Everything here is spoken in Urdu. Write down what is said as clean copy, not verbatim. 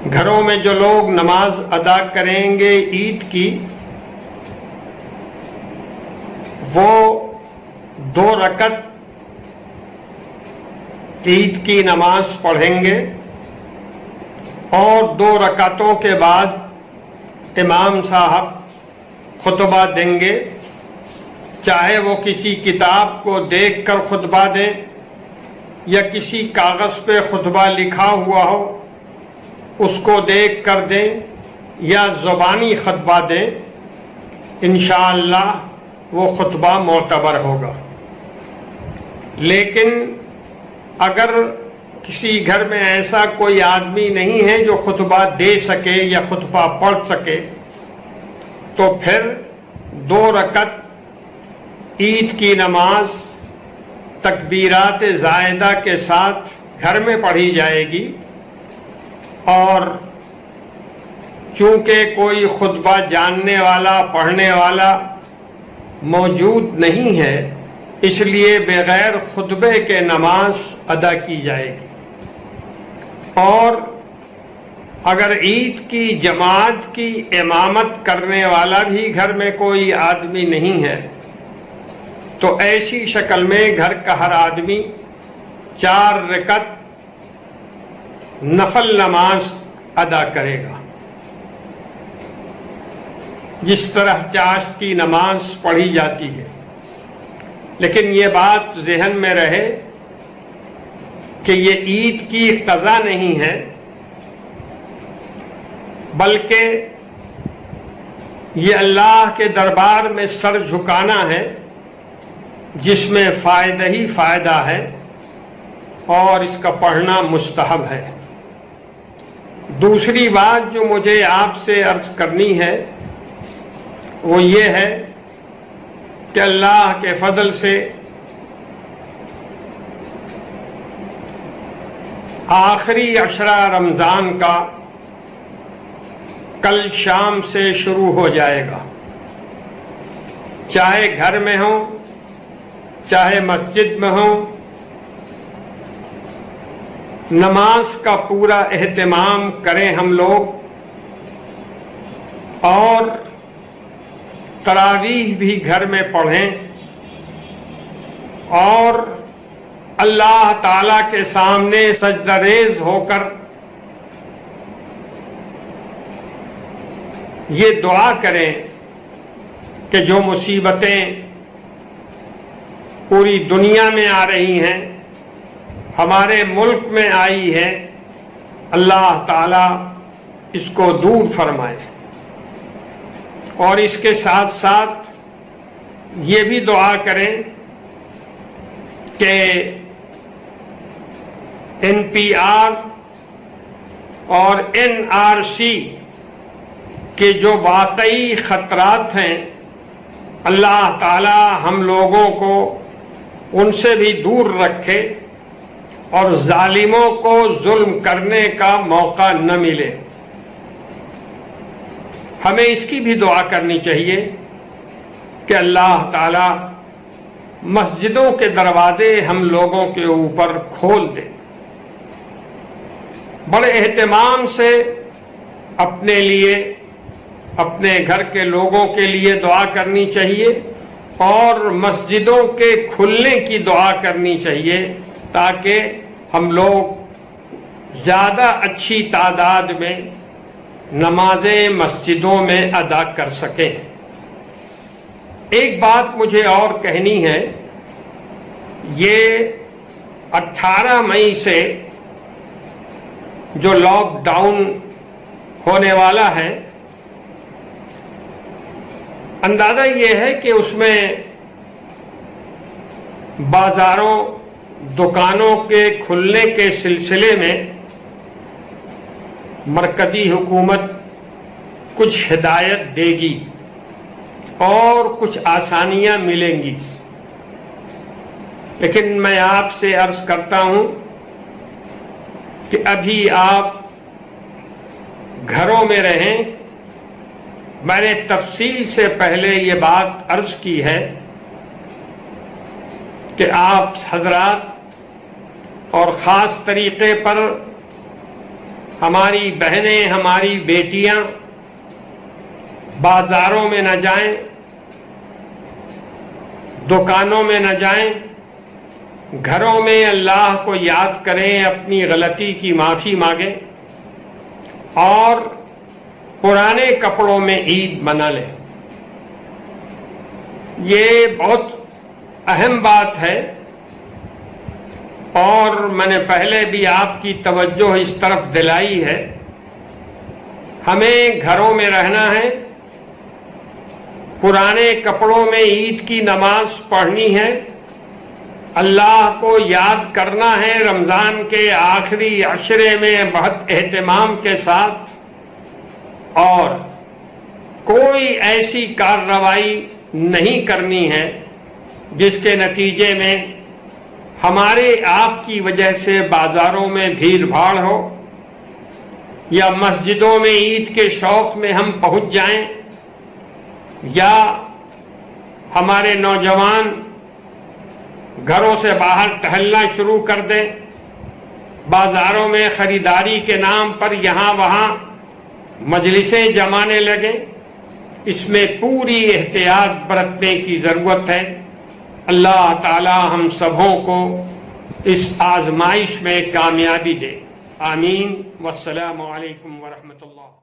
گھروں میں جو لوگ نماز ادا کریں گے عید کی، وہ 2 رکعت عید کی نماز پڑھیں گے اور 2 رکعتوں کے بعد امام صاحب خطبہ دیں گے، چاہے وہ کسی کتاب کو دیکھ کر خطبہ دیں یا کسی کاغذ پہ خطبہ لکھا ہوا ہو اس کو دیکھ کر دیں یا زبانی خطبہ دیں، انشاءاللہ وہ خطبہ معتبر ہوگا۔ لیکن اگر کسی گھر میں ایسا کوئی آدمی نہیں ہے جو خطبہ دے سکے یا خطبہ پڑھ سکے، تو پھر 2 رکعت عید کی نماز تکبیرات زائدہ کے ساتھ گھر میں پڑھی جائے گی، اور چونکہ کوئی خطبہ جاننے والا پڑھنے والا موجود نہیں ہے، اس لیے بغیر خطبے کے نماز ادا کی جائے گی۔ اور اگر عید کی جماعت کی امامت کرنے والا بھی گھر میں کوئی آدمی نہیں ہے تو ایسی شکل میں گھر کا ہر آدمی 4 رکعت نفل نماز ادا کرے گا، جس طرح چاشت کی نماز پڑھی جاتی ہے۔ لیکن یہ بات ذہن میں رہے کہ یہ عید کی قضا نہیں ہے، بلکہ یہ اللہ کے دربار میں سر جھکانا ہے، جس میں فائدہ ہی فائدہ ہے اور اس کا پڑھنا مستحب ہے۔ دوسری بات جو مجھے آپ سے عرض کرنی ہے وہ یہ ہے کہ اللہ کے فضل سے آخری عشرہ رمضان کا کل شام سے شروع ہو جائے گا، چاہے گھر میں ہوں چاہے مسجد میں ہوں، نماز کا پورا اہتمام کریں ہم لوگ، اور تراویح بھی گھر میں پڑھیں، اور اللہ تعالی کے سامنے سجدہ ریز ہو کر یہ دعا کریں کہ جو مصیبتیں پوری دنیا میں آ رہی ہیں، ہمارے ملک میں آئی ہے، اللہ تعالی اس کو دور فرمائے۔ اور اس کے ساتھ ساتھ یہ بھی دعا کریں کہ NPR اور NRC کے جو واقعی خطرات ہیں، اللہ تعالی ہم لوگوں کو ان سے بھی دور رکھے اور ظالموں کو ظلم کرنے کا موقع نہ ملے۔ ہمیں اس کی بھی دعا کرنی چاہیے کہ اللہ تعالی مسجدوں کے دروازے ہم لوگوں کے اوپر کھول دے۔ بڑے اہتمام سے اپنے لیے، اپنے گھر کے لوگوں کے لیے دعا کرنی چاہیے، اور مسجدوں کے کھلنے کی دعا کرنی چاہیے تاکہ ہم لوگ زیادہ اچھی تعداد میں نمازیں مسجدوں میں ادا کر سکیں۔ ایک بات مجھے اور کہنی ہے، یہ 18 مئی سے جو لاک ڈاؤن ہونے والا ہے، اندازہ یہ ہے کہ اس میں بازاروں، دکانوں کے کھلنے کے سلسلے میں مرکزی حکومت کچھ ہدایت دے گی اور کچھ آسانیاں ملیں گی۔ لیکن میں آپ سے عرض کرتا ہوں کہ ابھی آپ گھروں میں رہیں۔ میں نے تفصیل سے پہلے یہ بات عرض کی ہے کہ آپ حضرات اور خاص طریقے پر ہماری بہنیں، ہماری بیٹیاں بازاروں میں نہ جائیں، دکانوں میں نہ جائیں، گھروں میں اللہ کو یاد کریں، اپنی غلطی کی معافی مانگیں اور پرانے کپڑوں میں عید منا لیں۔ یہ بہت اہم بات ہے اور میں نے پہلے بھی آپ کی توجہ اس طرف دلائی ہے۔ ہمیں گھروں میں رہنا ہے، پرانے کپڑوں میں عید کی نماز پڑھنی ہے، اللہ کو یاد کرنا ہے رمضان کے آخری عشرے میں بہت اہتمام کے ساتھ، اور کوئی ایسی کارروائی نہیں کرنی ہے جس کے نتیجے میں ہمارے آپ کی وجہ سے بازاروں میں بھیڑ بھاڑ ہو یا مسجدوں میں عید کے شوق میں ہم پہنچ جائیں، یا ہمارے نوجوان گھروں سے باہر ٹہلنا شروع کر دیں، بازاروں میں خریداری کے نام پر یہاں وہاں مجلسیں جمانے لگیں۔ اس میں پوری احتیاط برتنے کی ضرورت ہے۔ اللہ تعالی ہم سبوں کو اس آزمائش میں کامیابی دے، آمین۔ والسلام علیکم ورحمۃ اللہ۔